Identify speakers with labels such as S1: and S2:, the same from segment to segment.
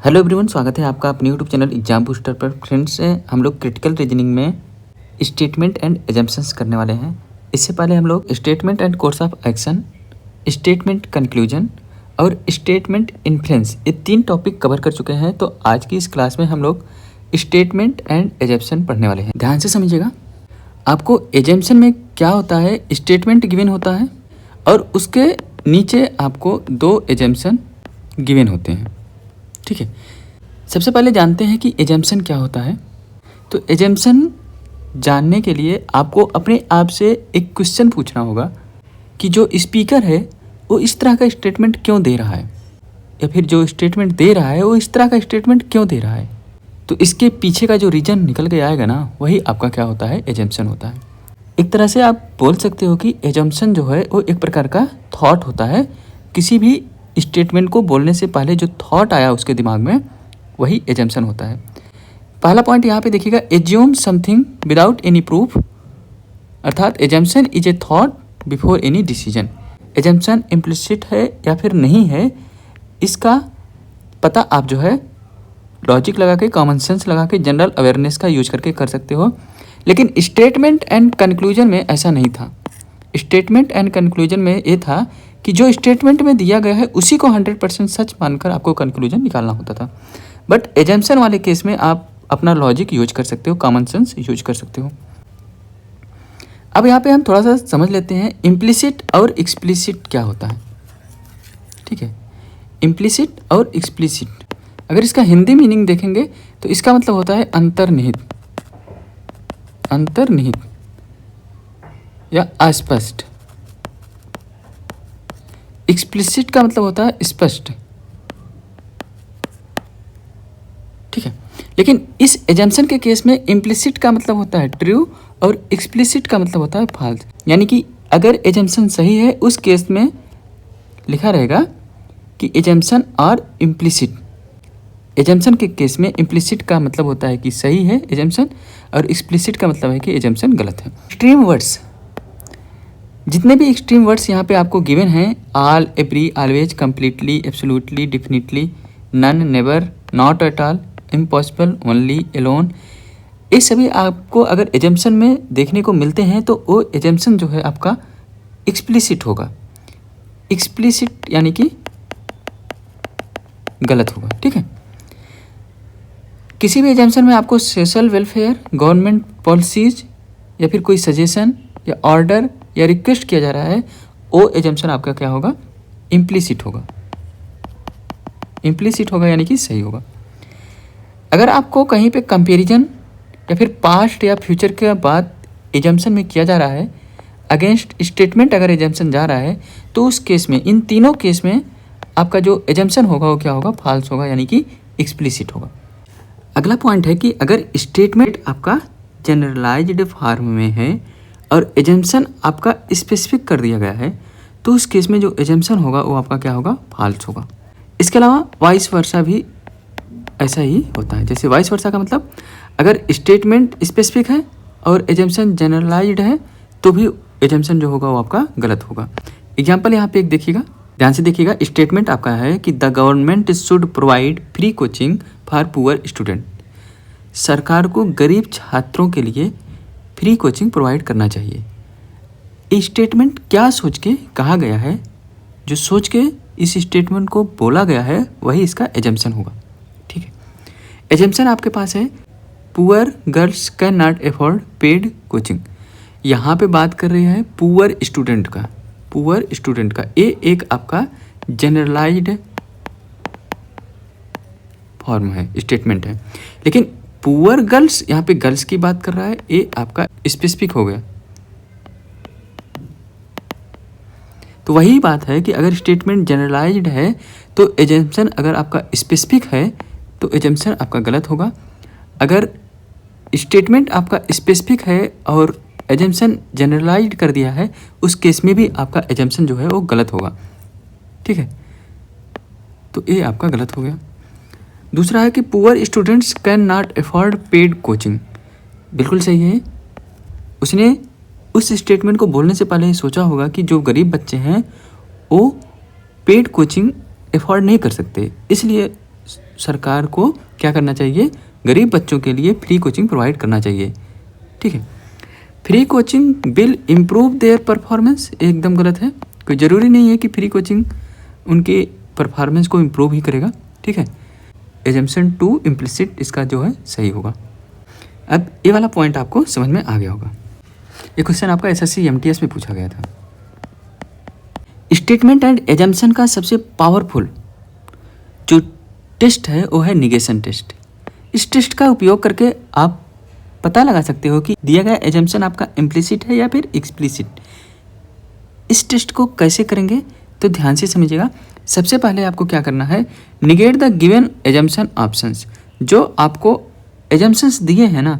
S1: Hello everyone, स्वागत है आपका अपने यूट्यूब चैनल एग्जाम बूस्टर पर। फ्रेंड्स, हम लोग क्रिटिकल रीजनिंग में स्टेटमेंट एंड एजम्पशंस करने वाले हैं। इससे पहले हम लोग statement and course of action, statement conclusion और स्टेटमेंट इन्फ्लुएंस, ये 3 टॉपिक कवर कर चुके हैं। तो आज की इस क्लास में हम लोग स्टेटमेंट एंड एजम्पशन पढ़ने वाले हैं। ध्यान से समझिएगा। आपको एजम्पशन में क्या होता है, स्टेटमेंट गिवन होता है और उसके नीचे आपको 2 एजम्पशन गिवन होते हैं। ठीक है, सबसे पहले जानते हैं कि एजम्पशन क्या होता है। तो एजम्पशन जानने के लिए आपको अपने आप से एक क्वेश्चन पूछना होगा कि जो स्पीकर है वो इस तरह का स्टेटमेंट क्यों दे रहा है, या फिर जो स्टेटमेंट दे रहा है वो इस तरह का स्टेटमेंट क्यों दे रहा है। तो इसके पीछे का जो रीज़न निकल के आएगा ना, वही आपका क्या होता है, एजम्पशन होता है। एक तरह से आप बोल सकते हो कि एजम्पशन जो है वो एक प्रकार का थॉट होता है। किसी भी स्टेटमेंट को बोलने से पहले जो थॉट आया उसके दिमाग में, वही एजम्पशन होता है। पहला पॉइंट यहाँ पे देखिएगा, assume something without any proof, अर्थात assumption is a thought before any decision. Assumption implicit है या फिर नहीं है, इसका पता आप जो है लॉजिक लगा के, कॉमन सेंस लगा के, जनरल अवेयरनेस का यूज करके कर सकते हो। लेकिन स्टेटमेंट एंड कंक्लूजन में ऐसा नहीं था। स्टेटमेंट एंड कंक्लूजन में ये था कि जो स्टेटमेंट में दिया गया है उसी को 100% सच मानकर आपको कंक्लूजन निकालना होता था। बट एजम्पशन वाले केस में आप अपना लॉजिक यूज कर सकते हो, कॉमन सेंस यूज कर सकते हो। अब यहाँ पे हम थोड़ा सा समझ लेते हैं इम्प्लिसिट और एक्सप्लिसिट क्या होता है। ठीक है, इम्प्लिसिट और एक्सप्लिसिट, अगर इसका हिंदी मीनिंग देखेंगे तो इसका मतलब होता है अंतर्निहित, अंतर्निहित या अस्पष्ट। एक्सप्लिसिट का मतलब होता है स्पष्ट। ठीक है, लेकिन इस एजम्पशन के केस में इम्प्लिसिट का मतलब होता है ट्रू और एक्सप्लिसिट का मतलब होता है फॉल्स। यानी कि अगर एजम्पशन सही है उस केस में लिखा रहेगा कि एजम्पशन और इम्प्लिसिट। एजम्पशन के केस में इम्प्लिसिट का मतलब होता है कि सही है एजम्पशन, और एक्सप्लिसिट का मतलब है कि एजम्पशन गलत है। एक्सट्रीम वर्ड्स, जितने भी एक्सट्रीम वर्ड्स यहाँ पे आपको गिवन हैं, all, every, always, completely, absolutely, definitely, none, never, not at all, impossible, only, alone, ये सभी आपको अगर एजम्पशन में देखने को मिलते हैं तो वो एजम्पशन जो है आपका एक्सप्लिसिट होगा। एक्सप्लिसिट यानी कि गलत होगा। ठीक है, किसी भी एजम्पशन में आपको सोशल वेलफेयर, गवर्नमेंट पॉलिसीज या फिर कोई सजेशन या ऑर्डर या रिक्वेस्ट किया जा रहा है, वो एजम्पशन आपका क्या होगा, इम्प्लिसिट होगा। इम्प्लिसिट होगा यानी कि सही होगा। अगर आपको कहीं पे कंपैरिजन या फिर पास्ट या फ्यूचर के बाद एजम्पशन में किया जा रहा है, अगेंस्ट स्टेटमेंट अगर एजम्पशन जा रहा है, तो उस केस में, इन तीनों केस में आपका जो एजम्पशन होगा वो क्या होगा, फॉल्स होगा, यानी कि एक्सप्लिसिट होगा। अगला पॉइंट है कि अगर स्टेटमेंट आपका जनरलाइज्ड फॉर्म में है और एजम्पशन आपका स्पेसिफिक कर दिया गया है, तो उस केस में जो एजम्पशन होगा वो आपका क्या होगा, फॉल्स होगा। इसके अलावा वाइस वर्सा भी ऐसा ही होता है। जैसे वाइस वर्सा का मतलब, अगर स्टेटमेंट स्पेसिफिक है और एजम्पशन जनरलाइज्ड है तो भी एजम्पशन जो होगा वो आपका गलत होगा। एग्जाम्पल यहाँ पे एक देखिएगा, ध्यान से देखिएगा। स्टेटमेंट आपका है कि the government should provide free coaching for poor student. सरकार को गरीब छात्रों के लिए फ्री कोचिंग प्रोवाइड करना चाहिए। ये स्टेटमेंट क्या सोच के कहा गया है, जो सोच के इस स्टेटमेंट को बोला गया है वही इसका एजम्पशन होगा। ठीक है, एजम्पशन आपके पास है poor girls can not afford paid coaching. यहाँ पे बात कर रही है पुअर स्टूडेंट का, पुअर स्टूडेंट का। ये एक आपका जनरलाइज्ड फॉर्म है, स्टेटमेंट है। लेकिन पुअर गर्ल्स, यहाँ पे गर्ल्स की बात कर रहा है, ये आपका स्पेसिफिक हो गया। तो वही बात है कि अगर स्टेटमेंट जनरलाइज्ड है तो एजम्पशन अगर आपका स्पेसिफिक है तो एजम्पशन आपका गलत होगा। अगर स्टेटमेंट आपका स्पेसिफिक है और एजम्पशन जनरलाइज्ड कर दिया है, उस केस में भी आपका एजम्पशन जो है वो गलत होगा। ठीक है, तो ये आपका गलत हो गया। दूसरा है कि poor students can not afford paid coaching, बिल्कुल सही है। उसने उस स्टेटमेंट को बोलने से पहले सोचा होगा कि जो गरीब बच्चे हैं वो पेड कोचिंग अफोर्ड नहीं कर सकते, इसलिए सरकार को क्या करना चाहिए, गरीब बच्चों के लिए फ्री कोचिंग प्रोवाइड करना चाहिए। ठीक है, free coaching will improve their performance, एकदम गलत है। कोई ज़रूरी नहीं है कि फ्री कोचिंग उनके परफॉर्मेंस को इम्प्रूव ही करेगा। ठीक है, एजम्पशन 2 इम्प्लिसिट इसका जो है सही होगा। अब ये वाला पॉइंट आपको समझ में आ गया होगा। ये क्वेश्चन आपका SSC MTS में पूछा गया था। स्टेटमेंट एंड एजम्पशन का सबसे पावरफुल जो टेस्ट है वो है निगेशन टेस्ट। इस टेस्ट का उपयोग करके आप पता लगा सकते हो कि दिया गया एजम्पशन आपका इम्प्लिसिट है या फिर एक्सप्लिसिट। इस टेस्ट को कैसे करेंगे तो ध्यान से समझिएगा। सबसे पहले आपको क्या करना है, negate the given assumption options. जो आपको एजम्पशंस दिए हैं ना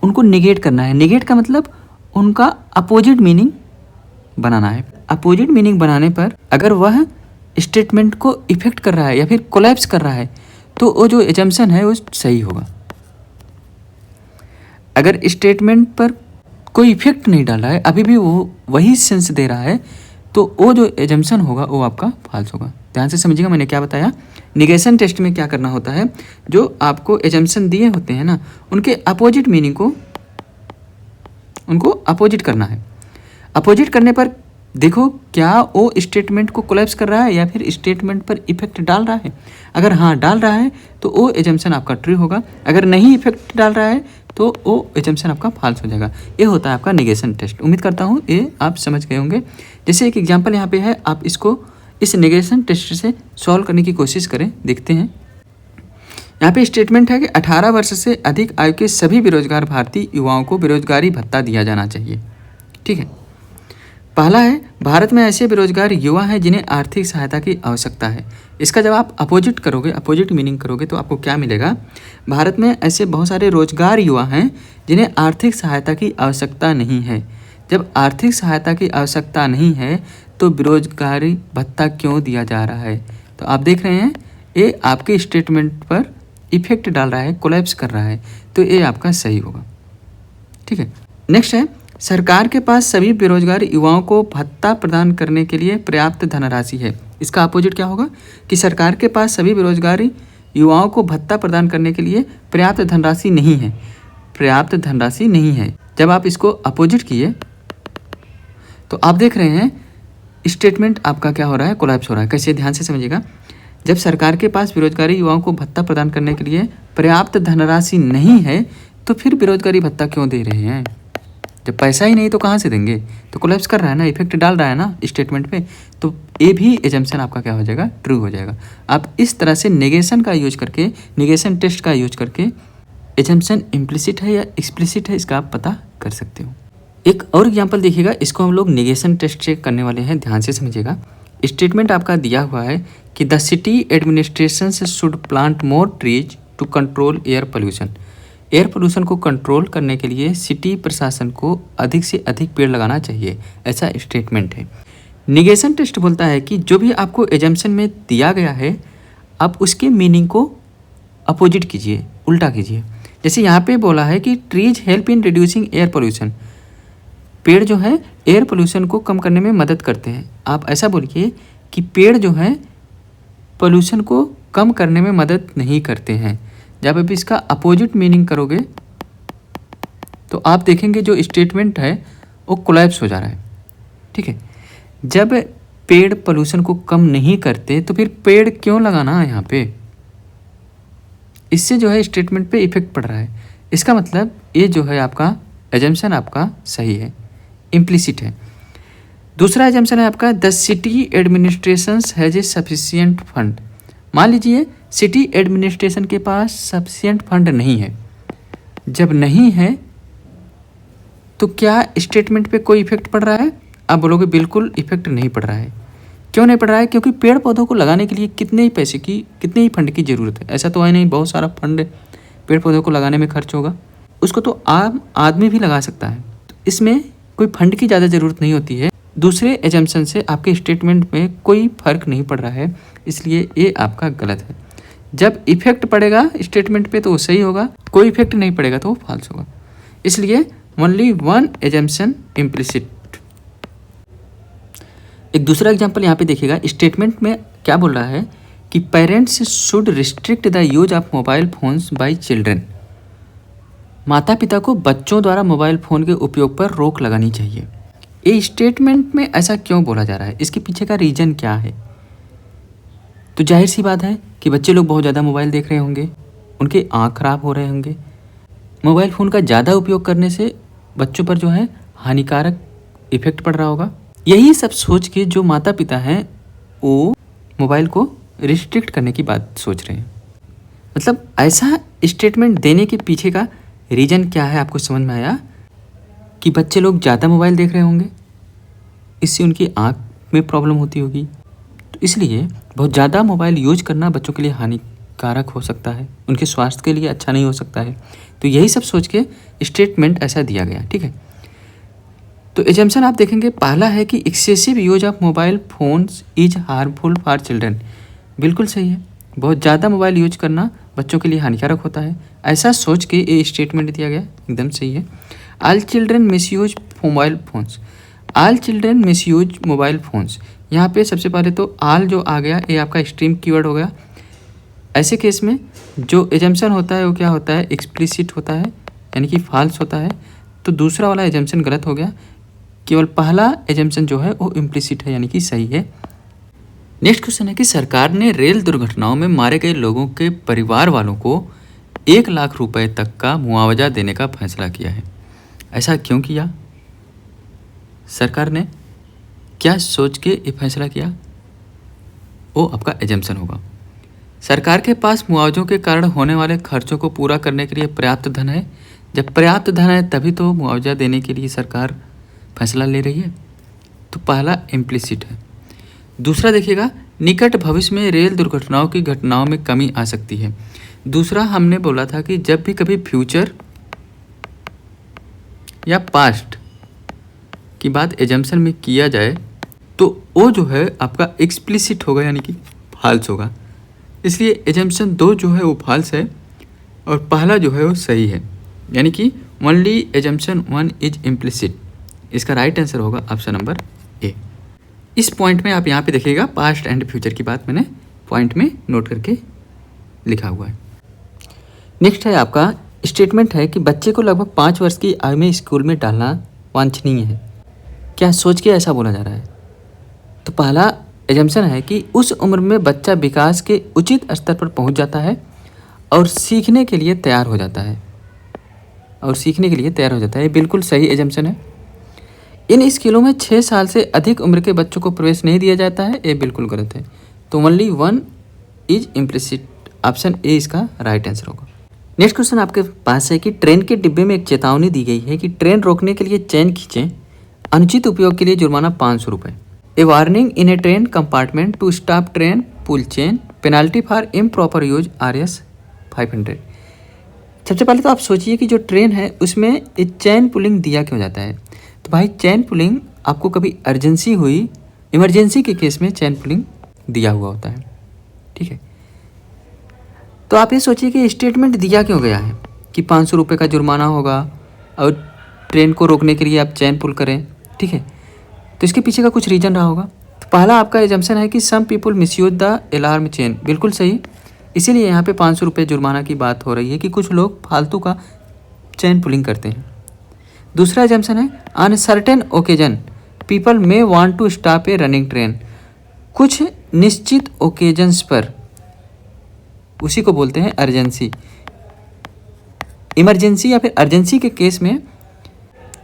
S1: उनको निगेट करना है। निगेट का मतलब उनका अपोजिट मीनिंग बनाना है। अपोजिट मीनिंग बनाने पर अगर वह स्टेटमेंट को इफेक्ट कर रहा है या फिर कोलैप्स कर रहा है तो वो जो एजम्पशन है वो सही होगा। अगर स्टेटमेंट पर कोई इफेक्ट नहीं डाल रहा है, अभी भी वो वही सेंस दे रहा है, तो वो जो एजम्पशन होगा वो आपका फॉल्स होगा। ध्यान से समझिएगा मैंने क्या बताया। निगेशन टेस्ट में क्या करना होता है, जो आपको एजम्पशन दिए होते हैं ना उनके अपोजिट मीनिंग को उनको अपोजिट करना है। अपोजिट करने पर देखो क्या वो स्टेटमेंट को कोलैप्स कर रहा है या फिर स्टेटमेंट पर इफेक्ट डाल रहा है। अगर हाँ डाल रहा है तो वो एजम्पशन आपका ट्रू होगा। अगर नहीं इफेक्ट डाल रहा है तो वो एजम्पशन आपका फॉल्स हो जाएगा। ये होता है आपका निगेशन टेस्ट। उम्मीद करता हूँ ये आप समझ गए होंगे। जैसे एक एग्जांपल यहाँ पे है, आप इसको इस निगेशन टेस्ट से सॉल्व करने की कोशिश करें, देखते हैं। यहाँ पे स्टेटमेंट है कि 18 वर्ष से अधिक आयु के सभी बेरोजगार भारतीय युवाओं को बेरोजगारी भत्ता दिया जाना चाहिए। ठीक है, पहला है भारत में ऐसे बेरोजगार युवा हैं जिन्हें आर्थिक सहायता की आवश्यकता है। इसका जब आप अपोजिट करोगे, अपोजिट मीनिंग करोगे तो आपको क्या मिलेगा, भारत में ऐसे बहुत सारे रोजगार युवा हैं जिन्हें आर्थिक सहायता की आवश्यकता नहीं है। जब आर्थिक सहायता की आवश्यकता नहीं है तो बेरोजगारी भत्ता क्यों दिया जा रहा है। तो आप देख रहे हैं ये आपके स्टेटमेंट पर इफेक्ट डाल रहा है, कोलैप्स कर रहा है, तो ये आपका सही होगा। ठीक है, नेक्स्ट है सरकार के पास सभी बेरोजगार युवाओं को भत्ता प्रदान करने के लिए पर्याप्त धनराशि है। इसका अपोजिट क्या होगा कि सरकार के पास सभी बेरोजगार युवाओं को भत्ता प्रदान करने के लिए पर्याप्त धनराशि नहीं है। पर्याप्त धनराशि नहीं है। जब आप इसको अपोजिट किए तो आप देख रहे हैं स्टेटमेंट आपका क्या हो रहा है, कोलैप्स हो रहा है। कैसे, ध्यान से समझिएगा। जब सरकार के पास बेरोजगारी युवाओं को भत्ता प्रदान करने के लिए पर्याप्त धनराशि नहीं है तो फिर बेरोजगारी भत्ता क्यों दे रहे हैं। जब पैसा ही नहीं तो कहाँ से देंगे, तो कोलैप्स कर रहा है ना, इफेक्ट डाल रहा है ना स्टेटमेंट पे, तो ये भी एजम्पशन आपका क्या हो जाएगा, ट्रू हो जाएगा। आप इस तरह से नेगेशन का यूज करके, नेगेशन टेस्ट का यूज करके एजम्पशन इम्प्लिसिट है या एक्सप्लिसिट है इसका आप पता कर सकते हो। एक और एग्जाम्पल देखिएगा, इसको हम लोग नेगेशन टेस्ट से करने वाले हैं, ध्यान से समझिएगा। स्टेटमेंट आपका दिया हुआ है कि the city administration should plant more trees to control air pollution. Air pollution को कंट्रोल करने के लिए सिटी प्रशासन को अधिक से अधिक पेड़ लगाना चाहिए, ऐसा स्टेटमेंट है। निगेशन टेस्ट बोलता है कि जो भी आपको एजम्पशन में दिया गया है आप उसके मीनिंग को अपोजिट कीजिए, उल्टा कीजिए। जैसे यहाँ पे बोला है कि trees help in reducing air pollution, पेड़ जो है एयर पोल्यूशन को कम करने में मदद करते हैं। आप ऐसा बोलिए कि पेड़ जो है पोल्यूशन को कम करने में मदद नहीं करते हैं। जब आप इसका अपोजिट मीनिंग करोगे तो आप देखेंगे जो स्टेटमेंट है वो कोलैप्स हो जा रहा है। ठीक है, जब पेड़ पोल्यूशन को कम नहीं करते तो फिर पेड़ क्यों लगाना है यहाँ पे, इससे जो है स्टेटमेंट पे इफेक्ट पड़ रहा है। इसका मतलब ये जो है आपका एजम्पशन आपका सही है, इम्प्लिसिट है। दूसरा एजम्पशन है आपका the city administration has a sufficient fund. मान लीजिए सिटी एडमिनिस्ट्रेशन के पास सफिशिएंट फंड नहीं है। जब नहीं है तो क्या स्टेटमेंट पे कोई इफेक्ट पड़ रहा है, आप बोलोगे बिल्कुल इफेक्ट नहीं पड़ रहा है। क्यों नहीं पड़ रहा है, क्योंकि पेड़ पौधों को लगाने के लिए कितने ही पैसे की, कितने ही फंड की ज़रूरत है। ऐसा तो है नहीं बहुत सारा फंड पेड़ पौधों को लगाने में खर्च होगा, उसको तो आम आदमी भी लगा सकता है। तो इसमें कोई फंड की ज़्यादा ज़रूरत नहीं होती है। दूसरे एजम्पशन से आपके स्टेटमेंट में कोई फर्क नहीं पड़ रहा है, इसलिए ये आपका गलत है। जब इफेक्ट पड़ेगा स्टेटमेंट पे तो वो सही होगा, कोई इफेक्ट नहीं पड़ेगा तो वो फॉल्स होगा। इसलिए ओनली वन एजम्पशन इम्प्लिसिट। एक दूसरा एग्जांपल यहाँ पे देखिएगा, स्टेटमेंट में क्या बोल रहा है कि parents should restrict the use of mobile phones bye children. माता पिता को बच्चों द्वारा मोबाइल फ़ोन के उपयोग पर रोक लगानी चाहिए। ये स्टेटमेंट में ऐसा क्यों बोला जा रहा है, इसके पीछे का रीज़न क्या है? तो जाहिर सी बात है कि बच्चे लोग बहुत ज़्यादा मोबाइल देख रहे होंगे, उनके आँख खराब हो रहे होंगे। मोबाइल फ़ोन का ज़्यादा उपयोग करने से बच्चों पर जो है हानिकारक इफ़ेक्ट पड़ रहा होगा। यही सब सोच के जो माता पिता हैं वो मोबाइल को रिस्ट्रिक्ट करने की बात सोच रहे हैं। मतलब ऐसा स्टेटमेंट देने के पीछे का रीज़न क्या है आपको समझ में आया कि बच्चे लोग ज़्यादा मोबाइल देख रहे होंगे, इससे उनकी आँख में प्रॉब्लम होती होगी, तो इसलिए बहुत ज़्यादा मोबाइल यूज करना बच्चों के लिए हानिकारक हो सकता है, उनके स्वास्थ्य के लिए अच्छा नहीं हो सकता है। तो यही सब सोच के स्टेटमेंट ऐसा दिया गया, ठीक है। तो एजम्पशन आप देखेंगे, पहला है कि excessive use of mobile phones is harmful for children. बिल्कुल सही है, बहुत ज़्यादा मोबाइल यूज करना बच्चों के लिए हानिकारक होता है, ऐसा सोच के ये स्टेटमेंट दिया गया, एकदम सही है। All children misuse mobile phones, all children misuse mobile phones, यहाँ पे सबसे पहले तो ऑल जो आ गया ये आपका एक्सट्रीम कीवर्ड हो गया। ऐसे केस में जो एजम्पशन होता है वो क्या होता है, एक्सप्लिसिट होता है, यानी कि फॉल्स होता है। तो दूसरा वाला एजम्पशन गलत हो गया, केवल पहला एजम्पशन जो है वो इम्प्लिसिट है, यानी कि सही है। नेक्स्ट क्वेश्चन है कि सरकार ने रेल दुर्घटनाओं में मारे गए लोगों के परिवार वालों को 1 लाख रुपए तक का मुआवजा देने का फैसला किया है। ऐसा क्यों किया? सरकार ने क्या सोच के ये फैसला किया, वो आपका एजम्पशन होगा। सरकार के पास मुआवजों के कारण होने वाले खर्चों को पूरा करने के लिए पर्याप्त धन है। जब पर्याप्त धन है तभी तो मुआवजा देने के लिए सरकार फैसला ले रही है। तो पहला इम्प्लिसिट है। दूसरा देखिएगा, निकट भविष्य में रेल दुर्घटनाओं की घटनाओं में कमी आ सकती है। दूसरा हमने बोला था कि जब भी कभी फ्यूचर या पास्ट की बात एजम्पशन में किया जाए तो वो जो है आपका एक्सप्लिसिट होगा, यानी कि फॉल्स होगा। इसलिए एजम्पशन 2 जो है वो फॉल्स है और पहला जो है वो सही है, यानी कि ओनली एजम्पशन 1 इज इम्प्लिसिट। इसका राइट आंसर होगा ऑप्शन नंबर ए। इस पॉइंट में आप यहाँ पे देखिएगा, पास्ट एंड फ्यूचर की बात मैंने पॉइंट में नोट करके लिखा हुआ है। नेक्स्ट है आपका स्टेटमेंट है कि बच्चे को लगभग 5 वर्ष की आयु में स्कूल में डालना वांछनीय है। क्या सोच के ऐसा बोला जा रहा है? तो पहला एजम्पशन है कि उस उम्र में बच्चा विकास के उचित स्तर पर पहुंच जाता है और सीखने के लिए तैयार हो जाता है, ये बिल्कुल सही एजम्पशन है। इन स्कूलों में 6 साल से अधिक उम्र के बच्चों को प्रवेश नहीं दिया जाता है, ये बिल्कुल गलत है। तो only 1 is implicit, option A इसका राइट आंसर होगा। नेक्स्ट क्वेश्चन आपके पास है कि ट्रेन के डिब्बे में एक चेतावनी दी गई है कि ट्रेन रोकने के लिए चेन खींचें, अनुचित उपयोग के लिए जुर्माना 500 रुपये। A warning in a train compartment to stop train pull chain, penalty for improper use RS 500। सबसे पहले तो आप सोचिए कि जो ट्रेन है उसमें ये चैन पुलिंग दिया क्यों जाता है। तो भाई चैन पुलिंग आपको कभी अर्जेंसी हुई, इमरजेंसी के केस में चैन पुलिंग दिया हुआ होता है, ठीक है। तो आप ये सोचिए कि स्टेटमेंट दिया क्यों गया है कि 500 रुपये का जुर्माना होगा और ट्रेन को रोकने के लिए आप चैन पुल करें, ठीक है। तो इसके पीछे का कुछ रीज़न रहा होगा। तो पहला आपका एजम्पशन है कि some people misuse the alarm chain, बिल्कुल सही। इसीलिए यहाँ पे 500 रुपये जुर्माना की बात हो रही है कि कुछ लोग फालतू का चैन पुलिंग करते हैं। दूसरा एजम्पशन है on certain occasion people may want to stop a running train, कुछ निश्चित ओकेजन्स पर, उसी को बोलते हैं अर्जेंसी। इमरजेंसी या फिर अर्जेंसी के केस में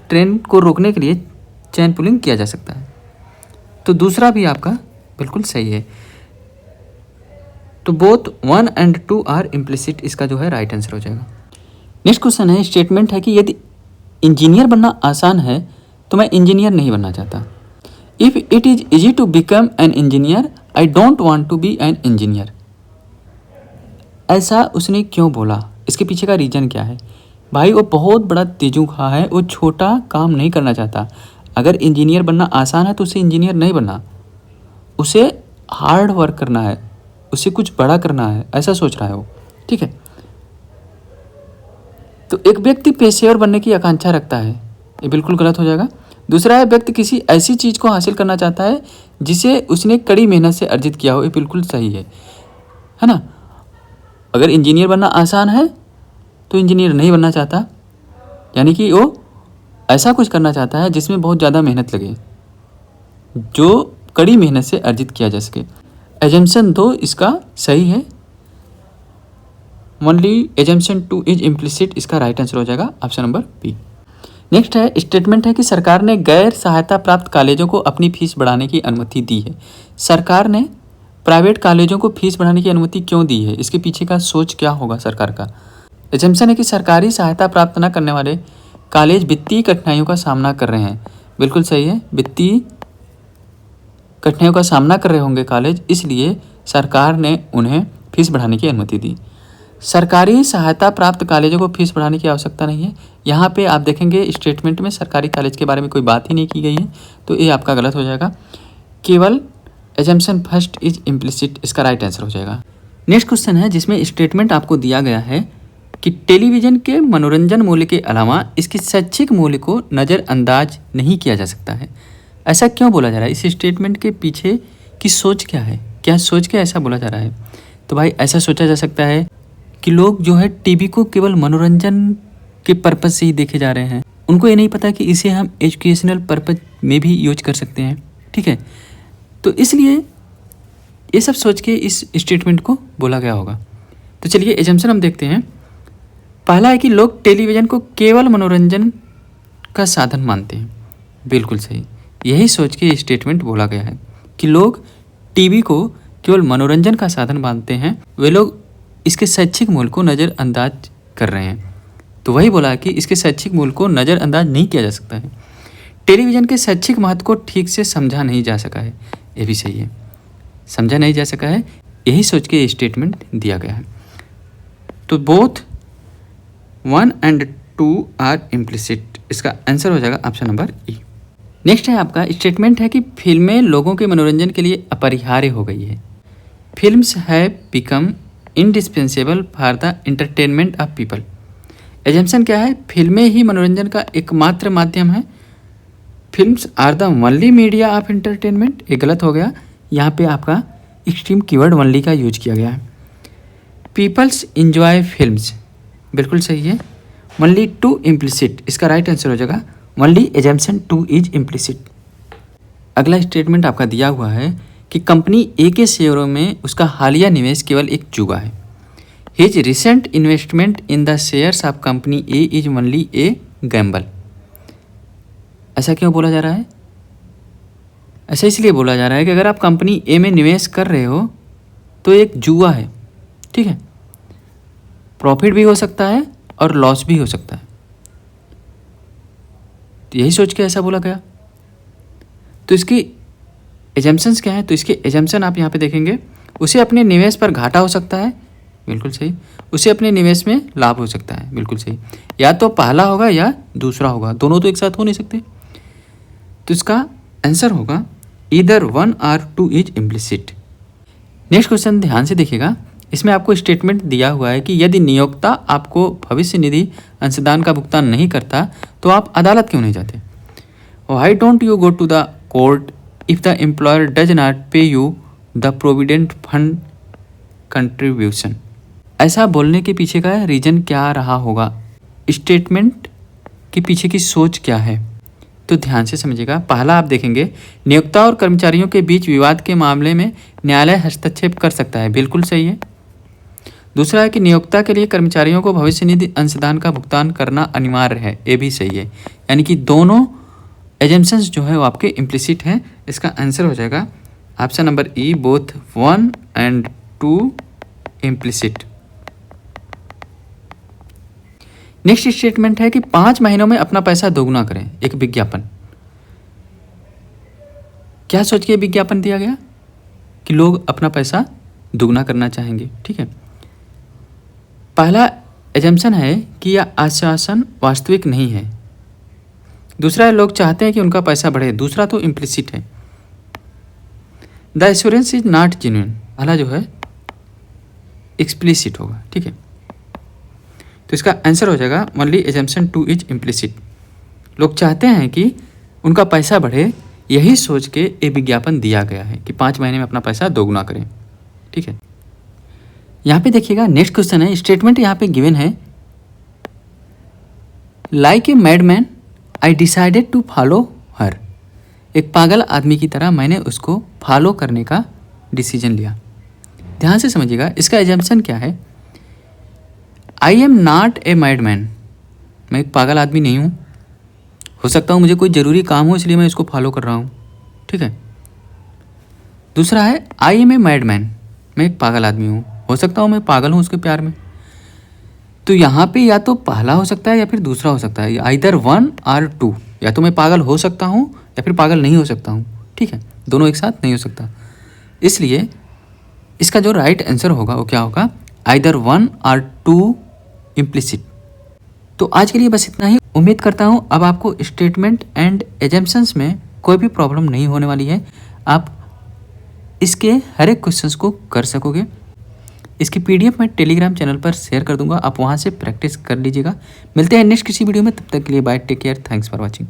S1: ट्रेन को रोकने के लिए चैन पुलिंग किया जा सकता है। तो दूसरा भी आपका बिल्कुल सही है। तो बोथ 1 and 2 आर इम्प्लिसिट, इसका जो है राइट आंसर हो जाएगा। नेक्स्ट क्वेश्चन है, स्टेटमेंट है कि यदि इंजीनियर बनना आसान है तो मैं इंजीनियर नहीं बनना चाहता। If it is easy to become an engineer I don't want to be an engineer. ऐसा उसने क्यों बोला, इसके पीछे का रीज़न क्या है? भाई वो बहुत बड़ा तेजूखा है, वो छोटा काम नहीं करना चाहता। अगर इंजीनियर बनना आसान है तो उसे इंजीनियर नहीं बनना, उसे हार्ड वर्क करना है, उसे कुछ बड़ा करना है, ऐसा सोच रहा है वो, ठीक है। तो एक व्यक्ति पेशेवर बनने की आकांक्षा रखता है, ये बिल्कुल गलत हो जाएगा। दूसरा है व्यक्ति किसी ऐसी चीज़ को हासिल करना चाहता है जिसे उसने कड़ी मेहनत से अर्जित किया हो, ये बिल्कुल सही है। है ना। अगर इंजीनियर बनना आसान है तो इंजीनियर नहीं बनना चाहता, यानी कि वो ऐसा कुछ करना चाहता है जिसमें बहुत ज़्यादा मेहनत लगे, जो कड़ी मेहनत से अर्जित किया जा सके। एजम्पशन तो इसका सही है, ओनली एजम्पशन 2 इज इम्प्लिसिट, इसका राइट आंसर हो जाएगा ऑप्शन नंबर बी। नेक्स्ट है स्टेटमेंट है कि सरकार ने गैर सहायता प्राप्त कॉलेजों को अपनी फीस बढ़ाने की अनुमति दी है। सरकार ने प्राइवेट कॉलेजों को फीस बढ़ाने की अनुमति क्यों दी है, इसके पीछे का सोच क्या होगा सरकार का। एजम्पशन है कि सरकारी सहायता प्राप्त न करने वाले कॉलेज वित्तीय कठिनाइयों का सामना कर रहे हैं। बिल्कुल सही है, वित्तीय कठिनाइयों का सामना कर रहे होंगे कॉलेज, इसलिए सरकार ने उन्हें फीस बढ़ाने की अनुमति दी। सरकारी सहायता प्राप्त कॉलेजों को फीस बढ़ाने की आवश्यकता नहीं है। यहाँ पे आप देखेंगे स्टेटमेंट में सरकारी कॉलेज के बारे में कोई बात ही नहीं की गई है, तो ये आपका गलत हो जाएगा। केवल एजम्पशन फर्स्ट इज इम्प्लिसिट, इसका राइट आंसर हो जाएगा। नेक्स्ट क्वेश्चन है जिसमें स्टेटमेंट आपको दिया गया है कि टेलीविज़न के मनोरंजन मूल्य के अलावा इसकी शैक्षिक मूल्य को नज़रअंदाज नहीं किया जा सकता है। ऐसा क्यों बोला जा रहा है, इस स्टेटमेंट के पीछे की सोच क्या है, क्या सोच के ऐसा बोला जा रहा है। तो भाई ऐसा सोचा जा सकता है कि लोग जो है टीवी को केवल मनोरंजन के पर्पज़ से ही देखे जा रहे हैं, उनको ये नहीं पता कि इसे हम एजुकेशनल पर्पज़ में भी यूज कर सकते हैं, ठीक है। तो इसलिए ये सब सोच के इस स्टेटमेंट को बोला गया होगा। तो चलिए एजम्पशन हम देखते हैं। पहला है कि लोग टेलीविज़न को केवल मनोरंजन का साधन मानते हैं। बिल्कुल सही, यही सोच के स्टेटमेंट बोला गया है कि लोग टीवी को केवल मनोरंजन का साधन मानते हैं, वे लोग इसके शैक्षिक मूल्य को नज़रअंदाज कर रहे हैं। तो वही बोला कि इसके शैक्षिक मूल्य को नज़रअंदाज नहीं किया जा सकता है। टेलीविज़न के शैक्षिक महत्व को ठीक से समझा नहीं जा सका है, ये भी सही है, समझा नहीं जा सका है, यही सोच के स्टेटमेंट दिया गया है। तो बोथ 1 and 2 आर इम्प्लिसिट, इसका आंसर हो जाएगा ऑप्शन नंबर ई। नेक्स्ट है आपका स्टेटमेंट है कि फिल्में लोगों के मनोरंजन के लिए अपरिहार्य हो गई है। Films have become indispensable for the entertainment of people. Assumption क्या है, फिल्में ही मनोरंजन का एकमात्र माध्यम है। Films are the only media of entertainment, ये गलत हो गया, यहाँ पे आपका एक्सट्रीम कीवर्ड ओनली का यूज किया गया है। पीपल्स इंजॉय फिल्म्स, बिल्कुल सही है, ओनली 2 इम्प्लिसिट, इसका राइट आंसर हो जाएगा ओनली एजम्पशन 2 इज इम्प्लिसिट। अगला स्टेटमेंट आपका दिया हुआ है कि कंपनी ए के शेयरों में उसका हालिया निवेश केवल एक जुआ है। His recent investment in the shares of company A is only A Gamble. ऐसा क्यों बोला जा रहा है, ऐसा इसलिए बोला जा रहा है कि अगर आप कंपनी ए में निवेश कर रहे हो तो एक जुआ है, ठीक है, प्रॉफिट भी हो सकता है और लॉस भी हो सकता है, तो यही सोच के ऐसा बोला गया। तो इसकी एजम्पशंस क्या है, तो इसके एजम्पशन आप यहाँ पे देखेंगे, उसे अपने निवेश पर घाटा हो सकता है, बिल्कुल सही, उसे अपने निवेश में लाभ हो सकता है, बिल्कुल सही, या तो पहला होगा या दूसरा होगा, दोनों तो एक साथ हो नहीं सकते। तो इसका आंसर होगा ईदर 1 और 2 इज इम्प्लिसिट। नेक्स्ट क्वेश्चन ध्यान से देखिएगा, इसमें आपको स्टेटमेंट दिया हुआ है कि यदि नियोक्ता आपको भविष्य निधि अंशदान का भुगतान नहीं करता तो आप अदालत क्यों नहीं जाते। Why don't you go to the court if the employer does not pay you the provident fund contribution. ऐसा बोलने के पीछे का रीजन क्या रहा होगा, स्टेटमेंट के पीछे की सोच क्या है, तो ध्यान से समझिएगा। पहला आप देखेंगे, नियोक्ता और कर्मचारियों के बीच विवाद के मामले में न्यायालय हस्तक्षेप कर सकता है, बिल्कुल सही है। दूसरा है कि नियोक्ता के लिए कर्मचारियों को भविष्य निधि अंशदान का भुगतान करना अनिवार्य है, ये भी सही है। यानी कि दोनों एजम्पशंस जो है वो आपके इम्प्लिसिट हैं। इसका आंसर हो जाएगा option number E, both 1 and 2 implicit. Next statement है कि 5 महीनों में अपना पैसा दोगुना करें, एक विज्ञापन। क्या सोच के विज्ञापन दिया गया कि लोग अपना पैसा दोगुना करना चाहेंगे, ठीक है। पहला एजम्पशन है कि यह आश्वासन वास्तविक नहीं है। दूसरा है लोग चाहते हैं कि उनका पैसा बढ़े, दूसरा तो इम्प्लिसिट है। The assurance is not genuine, पहला जो है एक्सप्लिसिट होगा, ठीक है। तो इसका आंसर हो जाएगा ओनली एजम्पशन 2 इज इम्प्लिसिट। लोग चाहते हैं कि उनका पैसा बढ़े, यही सोच के ये विज्ञापन दिया गया है कि 5 महीने में अपना पैसा दोगुना करें, ठीक है। यहाँ पे देखिएगा नेक्स्ट क्वेश्चन है, स्टेटमेंट यहाँ पे गिवन है, like a madman I decided to follow her. एक पागल आदमी की तरह मैंने उसको फॉलो करने का डिसीजन लिया। ध्यान से समझिएगा, इसका एजम्पशन क्या है, I am not a madman, मैं एक पागल आदमी नहीं हूँ। हो सकता हूँ मुझे कोई ज़रूरी काम हो इसलिए मैं इसको फॉलो कर रहा हूँ, ठीक है। दूसरा है आई एम ए मैडमैन, मैं एक पागल आदमी हूँ, हो सकता हूँ मैं पागल हूँ उसके प्यार में। तो यहाँ पे या तो पहला हो सकता है या फिर दूसरा हो सकता है, आइदर 1 और 2, या तो मैं पागल हो सकता हूँ या फिर पागल नहीं हो सकता हूँ, ठीक है, दोनों एक साथ नहीं हो सकता। इसलिए इसका जो राइट आंसर होगा वो क्या होगा, आइदर 1 और 2 इम्प्लिसिट। तो आज के लिए बस इतना ही। उम्मीद करता हूँ अब आपको स्टेटमेंट एंड एजम्पशंस में कोई भी प्रॉब्लम नहीं होने वाली है, आप इसके हर एक क्वेश्चंस को कर सकोगे। इसकी पीडीएफ मैं टेलीग्राम चैनल पर शेयर कर दूंगा, आप वहाँ से प्रैक्टिस कर लीजिएगा। मिलते हैं नेक्स्ट किसी वीडियो में, तब तक के लिए bye, take care, thanks for watching.